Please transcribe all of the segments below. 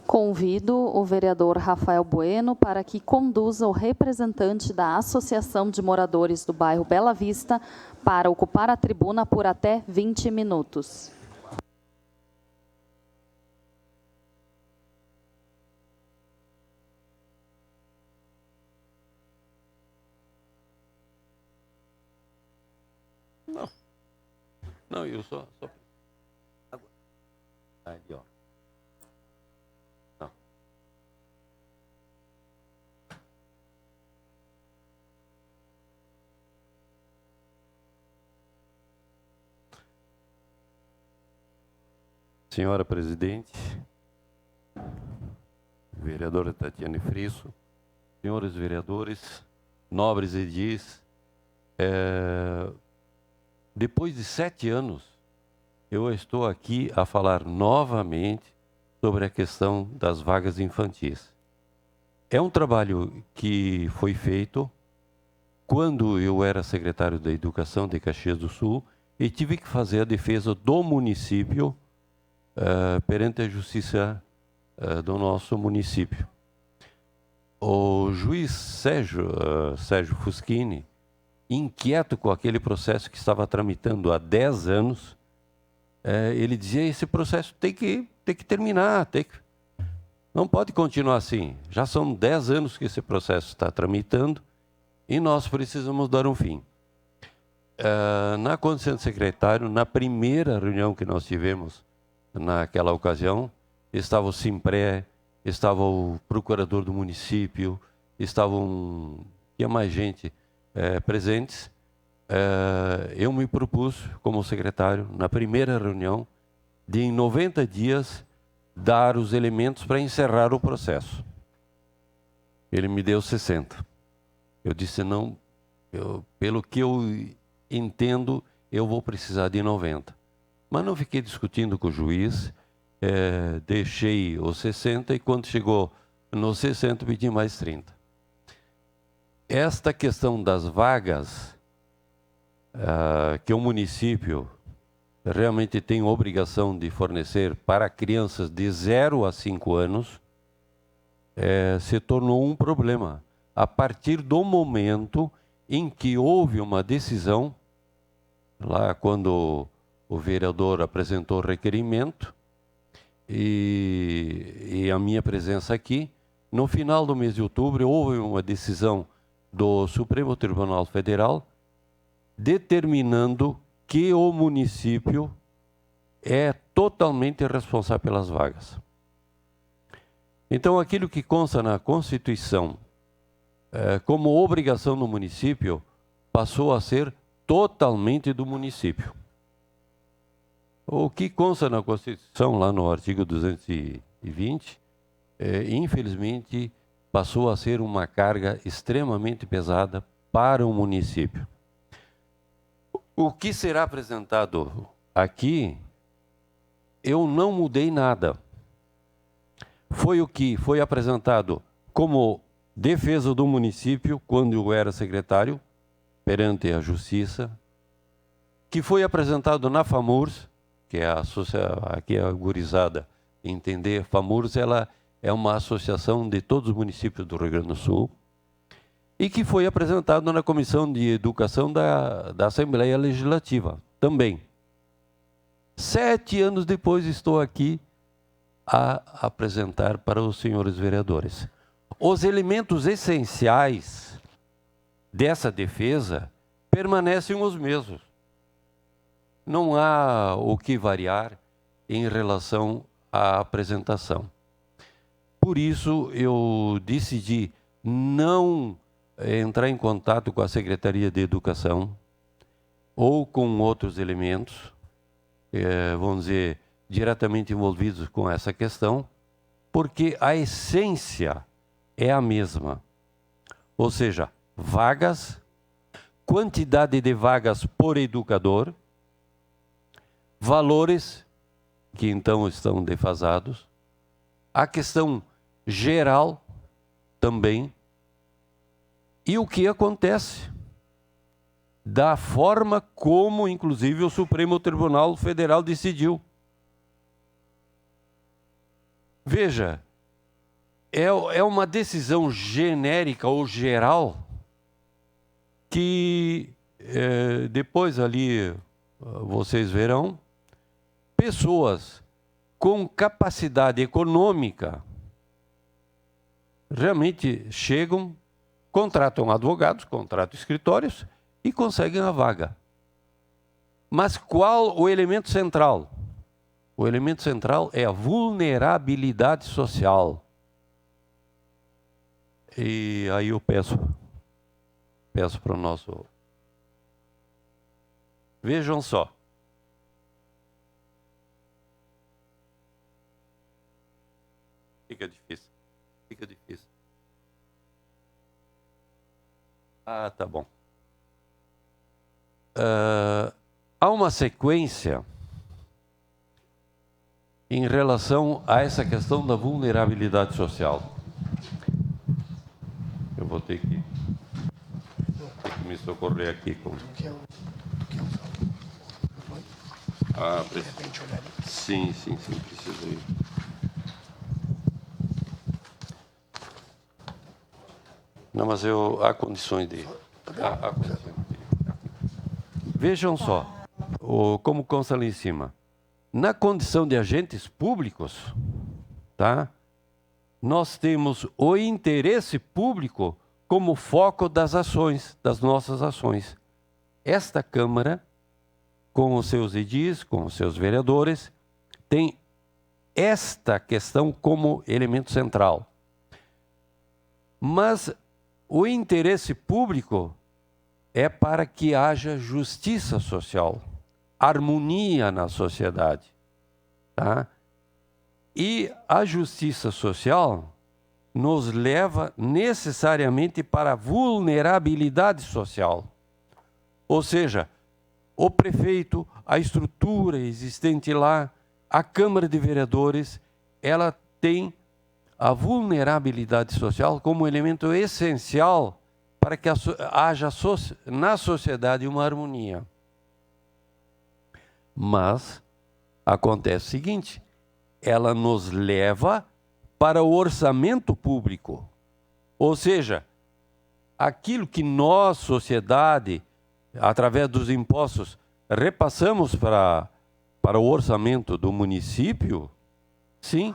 Convido o vereador Rafael Bueno para que conduza o representante da Associação de Moradores do bairro Bela Vista para ocupar a tribuna por até 20 minutos. Não, eu só... Ali, ó. Não. Senhora presidente, vereadora Tatiane Frisso, senhores vereadores, nobres edis, depois de 7 anos, eu estou aqui a falar novamente sobre a questão das vagas infantis. É um trabalho que foi feito quando eu era secretário da Educação de Caxias do Sul e tive que fazer a defesa do município perante a justiça do nosso município. O juiz Sérgio Fuschini, inquieto com aquele processo que estava tramitando há 10 anos, ele dizia: esse processo tem que terminar, não pode continuar assim. Já são 10 anos que esse processo está tramitando e nós precisamos dar um fim. Na condição de secretário, na primeira reunião que nós tivemos naquela ocasião, estava o Simpré, estava o procurador do município, tinha mais gente presentes. Eu me propus, como secretário, na primeira reunião, de em 90 dias dar os elementos para encerrar o processo. Ele me deu 60. Eu disse: não, pelo que eu entendo, eu vou precisar de 90. Mas não fiquei discutindo com o juiz, deixei os 60 e quando chegou nos 60 pedi mais 30. Esta questão das vagas, que o município realmente tem obrigação de fornecer para crianças de 0 a 5 anos, se tornou um problema. A partir do momento em que houve uma decisão, lá quando o vereador apresentou o requerimento, e a minha presença aqui, no final do mês de outubro, houve uma decisão do Supremo Tribunal Federal determinando que o município é totalmente responsável pelas vagas. Então, aquilo que consta na Constituição como obrigação do município passou a ser totalmente do município. O que consta na Constituição, lá no artigo 220, infelizmente, passou a ser uma carga extremamente pesada para o município. O que será apresentado aqui, eu não mudei nada. Foi o que foi apresentado como defesa do município, quando eu era secretário, perante a Justiça, que foi apresentado na FAMURS, que é aqui a gurizada entender, FAMURS ela é uma associação de todos os municípios do Rio Grande do Sul, e que foi apresentado na Comissão de Educação da Assembleia Legislativa também. 7 anos depois estou aqui a apresentar para os senhores vereadores. Os elementos essenciais dessa defesa permanecem os mesmos. Não há o que variar em relação à apresentação. Por isso, eu decidi não entrar em contato com a Secretaria de Educação ou com outros elementos, vamos dizer, diretamente envolvidos com essa questão, porque a essência é a mesma. Ou seja, vagas, quantidade de vagas por educador, valores que então estão defasados, a questão geral também, e o que acontece da forma como, inclusive, o Supremo Tribunal Federal decidiu. Veja, é uma decisão genérica ou geral que depois ali vocês verão, pessoas com capacidade econômica realmente chegam, contratam advogados, contratam escritórios e conseguem a vaga. Mas qual o elemento central? O elemento central é a vulnerabilidade social. E aí eu peço para o nosso... Vejam só. Fica difícil. Fica difícil. Ah, tá bom. Há uma sequência em relação a essa questão da vulnerabilidade social. Eu vou ter que me socorrer aqui com... Ah, sim, preciso ir. Não, mas há condições de... Há condições de... Vejam só, como consta ali em cima. Na condição de agentes públicos, tá? Nós temos o interesse público como foco das ações, das nossas ações. Esta Câmara, com os seus edis, com os seus vereadores, tem esta questão como elemento central. Mas o interesse público é para que haja justiça social, harmonia na sociedade, tá? E a justiça social nos leva necessariamente para a vulnerabilidade social. Ou seja, o prefeito, a estrutura existente lá, a Câmara de Vereadores, ela tem a vulnerabilidade social como elemento essencial para que haja na sociedade uma harmonia. Mas acontece o seguinte, ela nos leva para o orçamento público. Ou seja, aquilo que nós, sociedade, através dos impostos, repassamos para o orçamento do município, sim,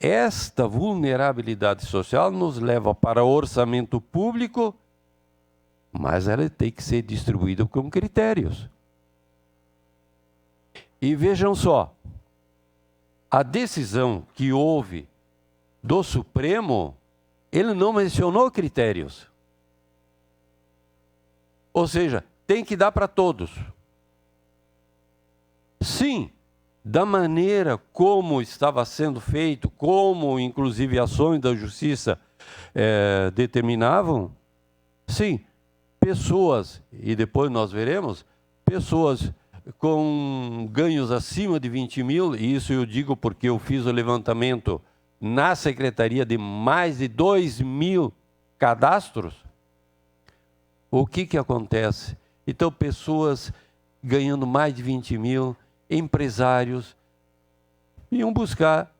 esta vulnerabilidade social nos leva para o orçamento público, mas ela tem que ser distribuída com critérios. E vejam só, a decisão que houve do Supremo, ele não mencionou critérios. Ou seja, tem que dar para todos. Sim, da maneira como estava sendo feito, como inclusive ações da justiça determinavam, sim, pessoas, e depois nós veremos, pessoas com ganhos acima de 20 mil, e isso eu digo porque eu fiz o levantamento na secretaria de mais de 2.000 cadastros. O que acontece? Então, pessoas ganhando mais de 20 mil, empresários, iam buscar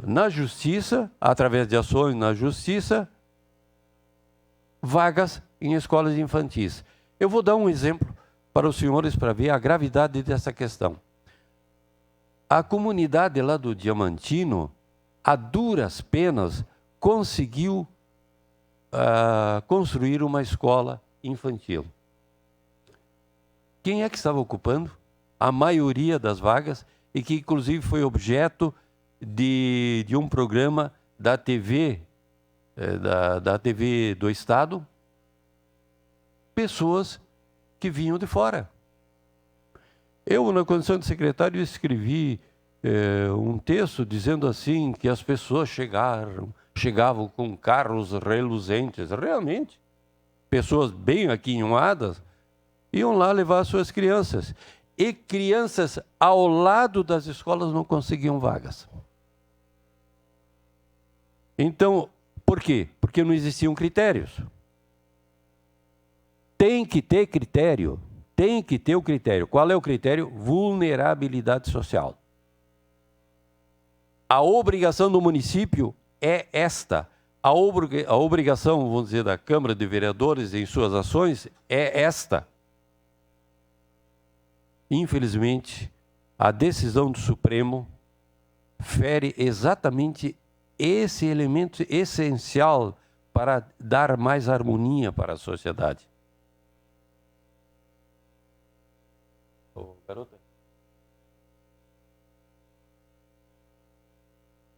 na justiça, através de ações na justiça, vagas em escolas infantis. Eu vou dar um exemplo para os senhores para ver a gravidade dessa questão. A comunidade lá do Diamantino, a duras penas, conseguiu construir uma escola infantil. Quem é que estava ocupando a maioria das vagas e que inclusive foi objeto de um programa da TV, da TV do Estado? Pessoas que vinham de fora. Eu, na condição de secretário, escrevi um texto dizendo assim que as pessoas chegavam com carros reluzentes. Realmente, pessoas bem aquinhoadas iam lá levar suas crianças. E crianças ao lado das escolas não conseguiam vagas. Então, por quê? Porque não existiam critérios. Tem que ter critério. Tem que ter o critério. Qual é o critério? Vulnerabilidade social. A obrigação do município é esta. A obrigação, vamos dizer, da Câmara de Vereadores em suas ações é esta. Infelizmente, a decisão do Supremo fere exatamente esse elemento essencial para dar mais harmonia para a sociedade. Ô, garota.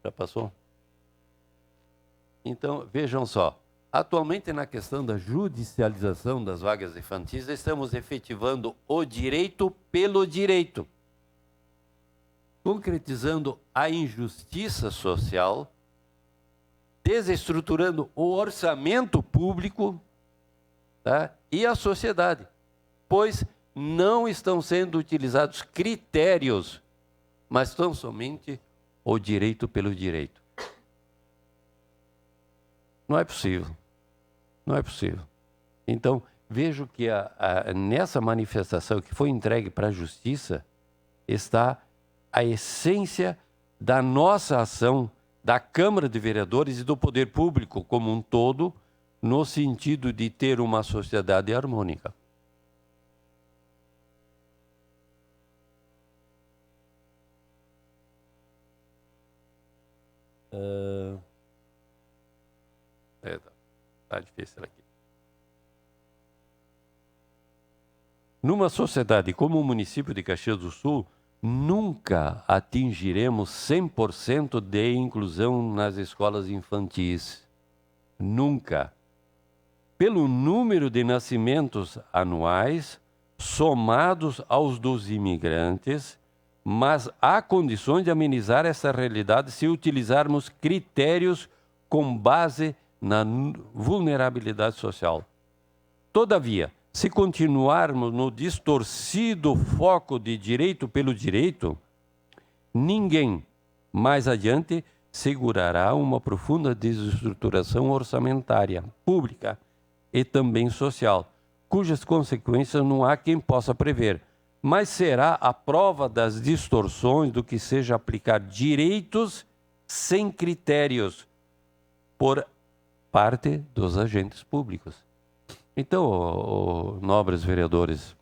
Já passou? Então, vejam só. Atualmente, na questão da judicialização das vagas infantis, estamos efetivando o direito pelo direito, concretizando a injustiça social, desestruturando o orçamento público, tá? E a sociedade, pois não estão sendo utilizados critérios, mas tão somente o direito pelo direito. Não é possível. Não é possível. Então, vejo que nessa manifestação que foi entregue para a Justiça está a essência da nossa ação, da Câmara de Vereadores e do poder público como um todo, no sentido de ter uma sociedade harmônica. Tá difícil aqui. Numa sociedade como o município de Caxias do Sul, nunca atingiremos 100% de inclusão nas escolas infantis. Nunca. Pelo número de nascimentos anuais, somados aos dos imigrantes, mas há condições de amenizar essa realidade se utilizarmos critérios com base na vulnerabilidade social. Todavia, se continuarmos no distorcido foco de direito pelo direito, ninguém mais adiante segurará uma profunda desestruturação orçamentária, pública e também social, cujas consequências não há quem possa prever, mas será a prova das distorções do que seja aplicar direitos sem critérios por parte dos agentes públicos. Então, nobres vereadores,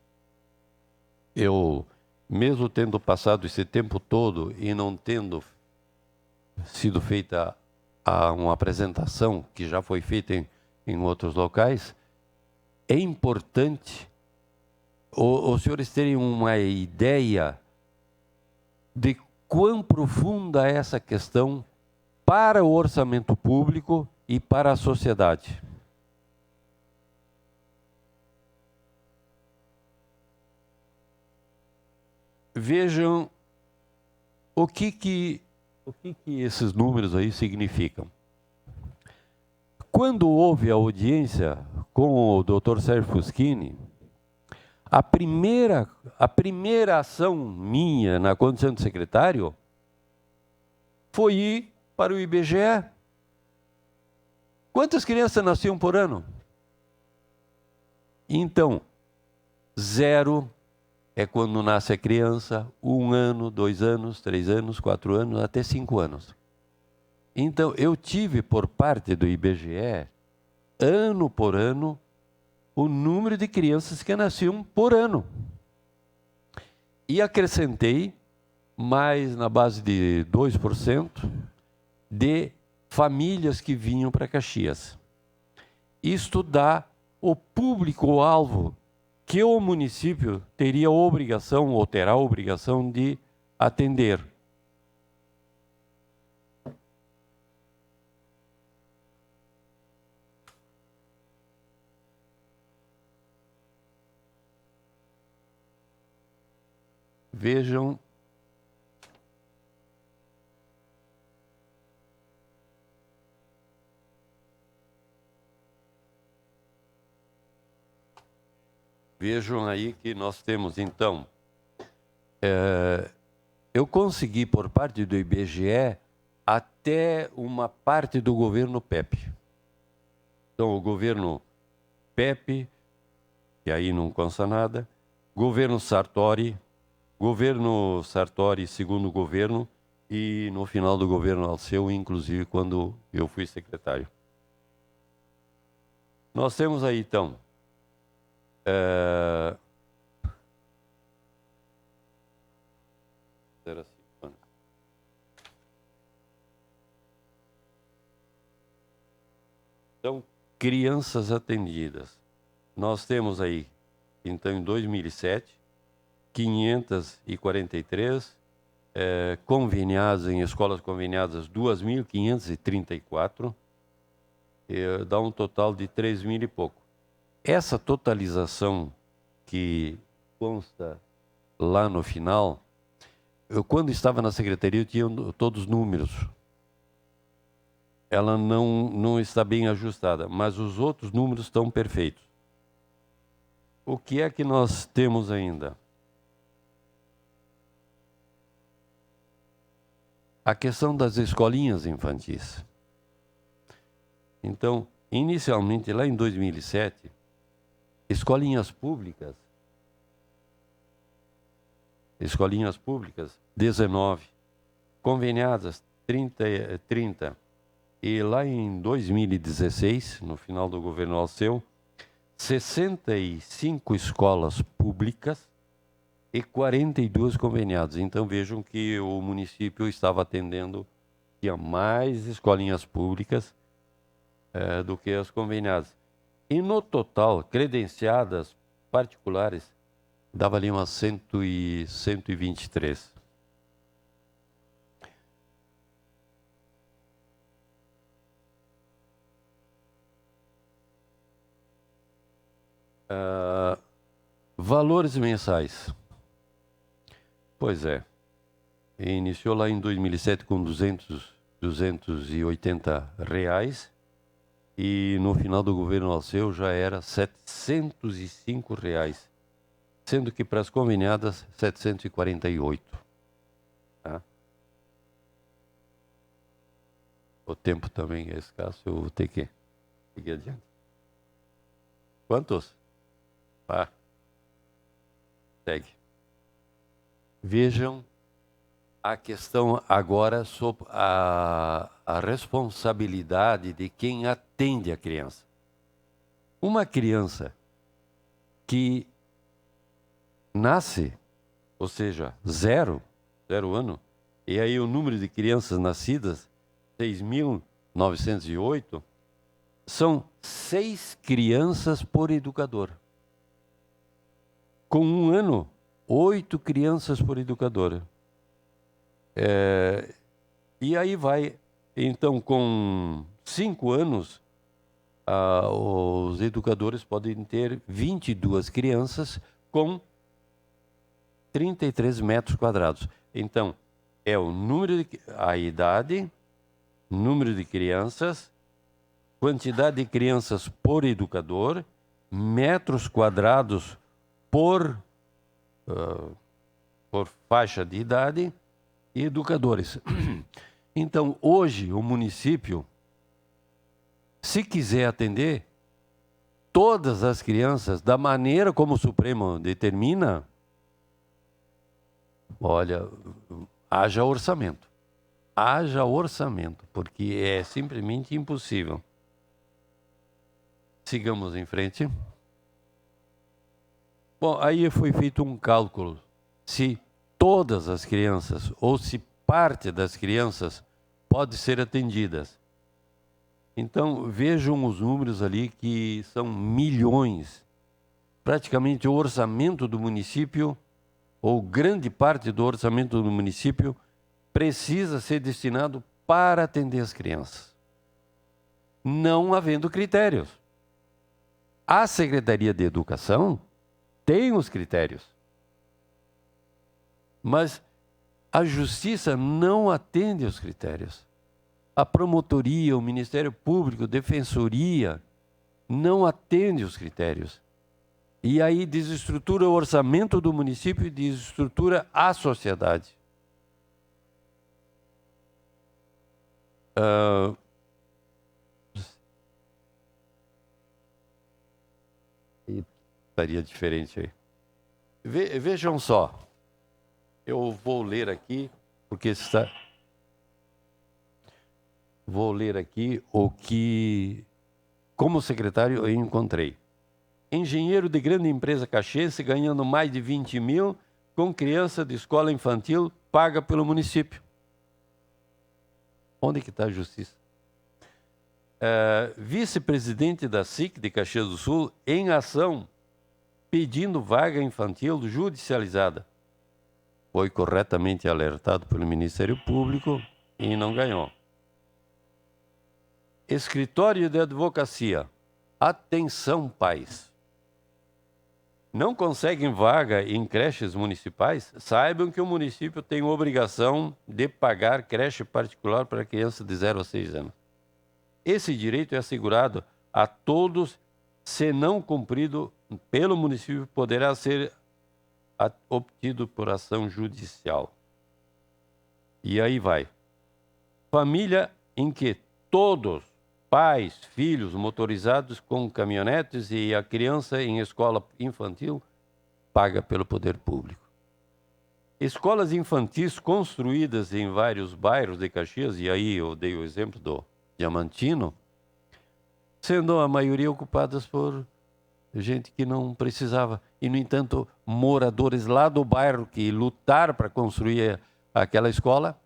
eu, mesmo tendo passado esse tempo todo e não tendo sido feita uma apresentação que já foi feita em outros locais, é importante os senhores terem uma ideia de quão profunda é essa questão para o orçamento público e para a sociedade. Vejam o que esses números aí significam. Quando houve a audiência com o Dr. Sérgio Fuschini, a primeira ação minha na condição de secretário foi ir para o IBGE. Quantas crianças nasciam por ano? Então, 0 é quando nasce a criança, 1 ano, 2 anos, 3 anos, 4 anos, até 5 anos. Então, eu tive por parte do IBGE, ano por ano, o número de crianças que nasciam por ano. E acrescentei mais na base de 2% de famílias que vinham para Caxias. Isto dá o público-alvo que o município teria obrigação ou terá a obrigação de atender. Vejam aí que nós temos, então, eu consegui, por parte do IBGE, até uma parte do governo PEP. Então, o governo PEP, que aí não consta nada, governo Sartori segundo governo, e no final do governo Alceu, inclusive quando eu fui secretário. Nós temos aí, então, então, crianças atendidas. Nós temos aí, então, em 2007, 543, conveniadas, em escolas conveniadas, 2.534, dá um total de 3.000 e pouco. Essa totalização que consta lá no final, eu quando estava na secretaria eu tinha todos os números. Ela não está bem ajustada, mas os outros números estão perfeitos. O que é que nós temos ainda? A questão das escolinhas infantis. Então, inicialmente, lá em 2007, escolinhas públicas, 19, conveniadas 30, e lá em 2016, no final do governo Alceu, 65 escolas públicas e 42 conveniadas. Então vejam que o município estava atendendo, tinha mais escolinhas públicas do que as conveniadas. E no total, credenciadas particulares, dava ali umas 123. Valores mensais. Pois é. Iniciou lá em 2007 com 280 reais e no final do governo Alceu já era 705 reais, sendo que para as conveniadas 748. Tá? O tempo também é escasso, eu vou ter que seguir adiante. Quantos? Segue. Vejam a questão agora sobre a responsabilidade de quem atende a criança. Uma criança que nasce, ou seja, zero ano, e aí o número de crianças nascidas, 6.908, são 6 crianças por educador. Com 1 ano, 8 crianças por educadora. E aí vai, então, com 5 anos, os educadores podem ter 22 crianças com 33 metros quadrados. Então, é o número a idade, número de crianças, quantidade de crianças por educador, metros quadrados por faixa de idade e educadores. Então, hoje, o município, se quiser atender todas as crianças da maneira como o Supremo determina, olha, haja orçamento. Haja orçamento, porque é simplesmente impossível. Sigamos em frente. Bom, aí foi feito um cálculo. Se todas as crianças ou se parte das crianças pode ser atendidas. Então, vejam os números ali que são milhões. Praticamente o orçamento do município, ou grande parte do orçamento do município, precisa ser destinado para atender as crianças. Não havendo critérios. A Secretaria de Educação tem os critérios. Mas a Justiça não atende aos critérios. A Promotoria, o Ministério Público, a Defensoria não atende os critérios. E aí desestrutura o orçamento do município e desestrutura a sociedade. Estaria diferente aí. Vejam só. Eu vou ler aqui, porque está vou ler aqui o que, como secretário, eu encontrei. Engenheiro de grande empresa caxiense ganhando mais de 20 mil com criança de escola infantil paga pelo município. Onde que está a justiça? Vice-presidente da SIC de Caxias do Sul em ação pedindo vaga infantil judicializada. Foi corretamente alertado pelo Ministério Público e não ganhou. Escritório de advocacia. Atenção, pais. Não conseguem vaga em creches municipais? Saibam que o município tem obrigação de pagar creche particular para crianças de 0 a 6 anos. Esse direito é assegurado a todos, se não cumprido pelo município, poderá ser obtido por ação judicial. E aí vai. Família em que todos, pais, filhos motorizados com caminhonetes e a criança em escola infantil, paga pelo poder público. Escolas infantis construídas em vários bairros de Caxias, e aí eu dei o exemplo do Diamantino, sendo a maioria ocupadas por gente que não precisava. E, no entanto, moradores lá do bairro que lutaram para construir aquela escola,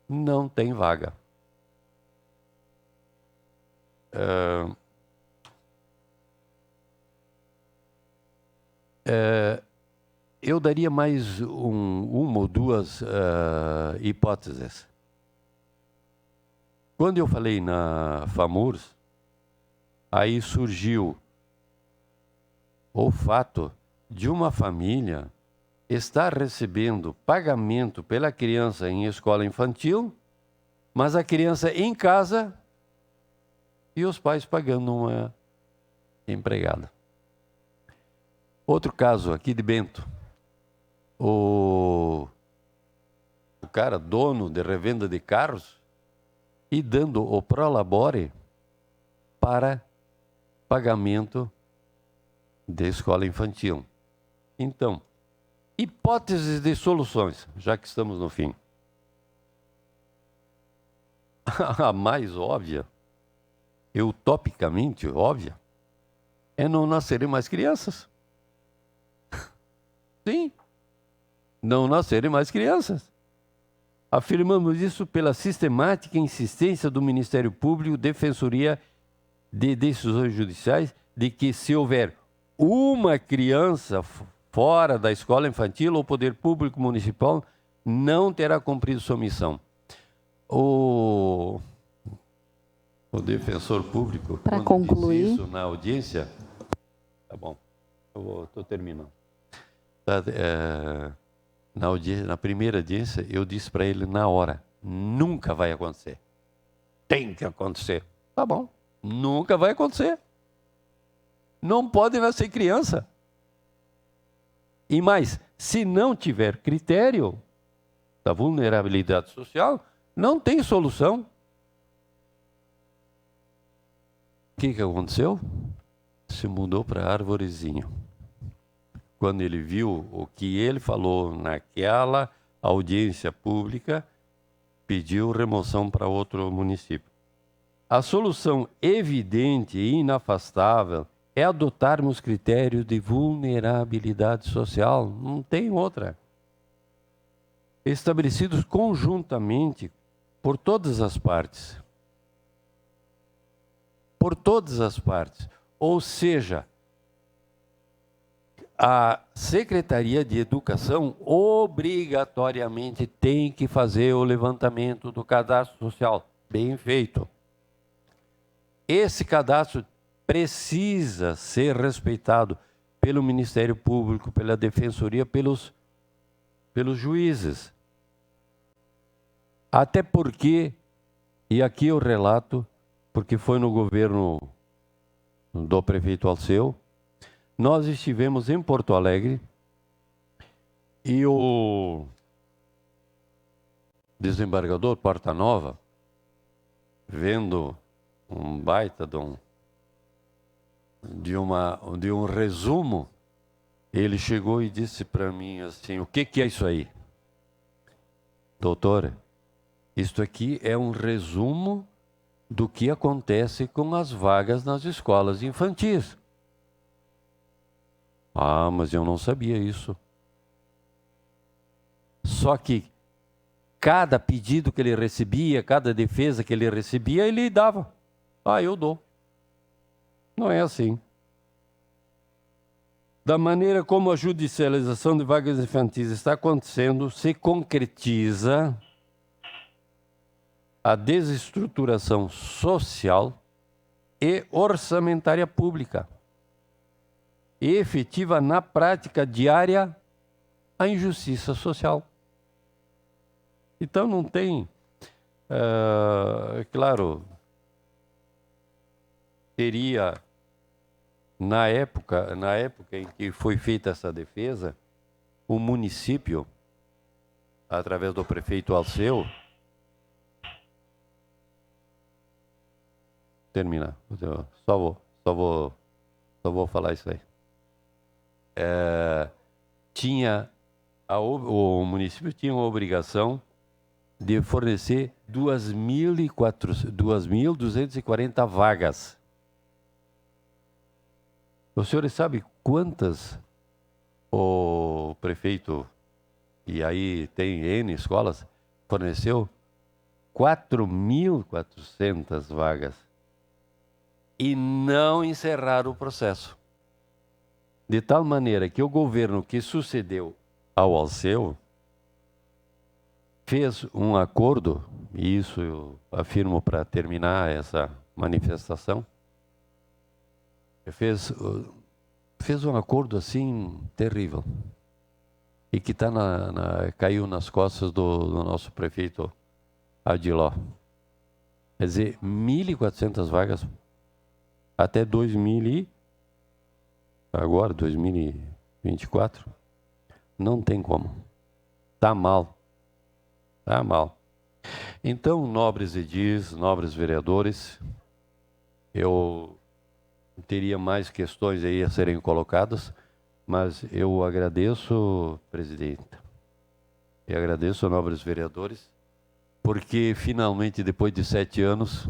não tem vaga. Eu daria mais uma ou duas hipóteses. Quando eu falei na FAMURS, aí surgiu o fato de uma família estar recebendo pagamento pela criança em escola infantil, mas a criança em casa e os pais pagando uma empregada. Outro caso aqui de Bento. O cara, dono de revenda de carros, e dando o prolabore para pagamento de escola infantil. Então, hipóteses de soluções, já que estamos no fim. A mais óbvia, utopicamente óbvia, é não nascerem mais crianças. Sim, não nascerem mais crianças. Afirmamos isso pela sistemática insistência do Ministério Público, Defensoria de Decisões Judiciais, de que se houver uma criança fora da escola infantil, o poder público municipal não terá cumprido sua missão. O defensor público, para concluir, disse isso na audiência, tá bom, eu estou terminando. Na primeira audiência, eu disse para ele na hora, nunca vai acontecer. Tem que acontecer. Tá bom, nunca vai acontecer. Não pode nascer criança. E mais, se não tiver critério da vulnerabilidade social, não tem solução. O que aconteceu? Se mudou para Arvorezinho. Quando ele viu o que ele falou naquela audiência pública, pediu remoção para outro município. A solução evidente e inafastável é adotarmos critérios de vulnerabilidade social. Não tem outra. Estabelecidos conjuntamente por todas as partes. Por todas as partes. Ou seja, a Secretaria de Educação obrigatoriamente tem que fazer o levantamento do cadastro social. Bem feito. Esse cadastro precisa ser respeitado pelo Ministério Público, pela Defensoria, pelos juízes. Até porque, e aqui eu relato, porque foi no governo do prefeito Alceu, nós estivemos em Porto Alegre e o desembargador Porta Nova, vendo um baita de um resumo, ele chegou e disse para mim assim, o que é isso aí? Doutor, Isto aqui é um resumo do que acontece com as vagas nas escolas infantis. Ah, mas eu não sabia isso. Só que cada pedido que ele recebia, cada defesa que ele recebia, ele dava. Ah, eu dou. Não é assim. Da maneira como a judicialização de vagas infantis está acontecendo, se concretiza a desestruturação social e orçamentária pública, e efetiva na prática diária a injustiça social. Então não tem, claro, teria, na época em que foi feita essa defesa, o município, através do prefeito Alceu, terminar, só vou falar isso aí. O município tinha a obrigação de fornecer 2.240 vagas. Os senhores sabem quantas o prefeito, e aí tem N escolas, forneceu? 4.400 vagas. E não encerraram o processo. De tal maneira que o governo que sucedeu ao Alceu fez um acordo, e isso eu afirmo para terminar essa manifestação, fez um acordo assim terrível, e que caiu nas costas do nosso prefeito Adiló. Quer dizer, 1.400 vagas até 2024, não tem como. Está mal. Está mal. Então, nobres edis, nobres vereadores, eu teria mais questões aí a serem colocadas, mas eu agradeço, presidente, e agradeço, nobres vereadores, porque finalmente, depois de 7 anos,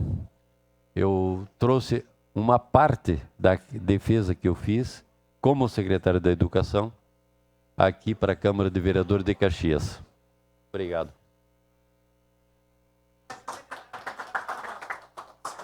eu trouxe uma parte da defesa que eu fiz como secretário da Educação aqui para a Câmara de Vereadores de Caxias. Obrigado.